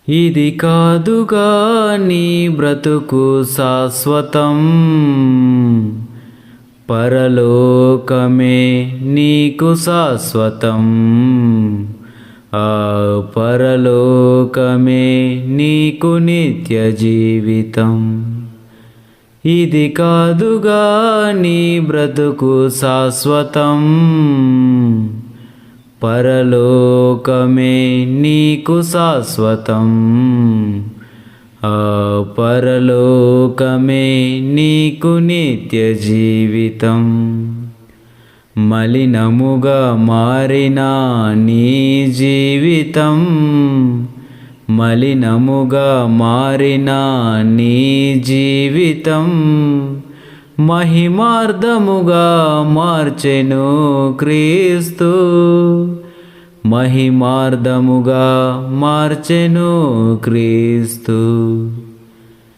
ఇది కాదుగా నీ బ్రతుకు శాశ్వతం, పరలోకమే నీకు శాశ్వతం. ఆ పరలోకమే నీకు నిత్య జీవితం. ఇది కాదుగా నీ బ్రతుకు శాశ్వతం, పరలోకమే నీకు శాశ్వతం. ఆ పరలోకమే నీకు నిత్య జీవితం. మలినముగా మారిన నీ జీవితం, మలినముగా మారిన నీ జీవితం మహిమార్థముగా మార్చెను క్రీస్తు, మహిమార్థముగా మార్చెను క్రీస్తు.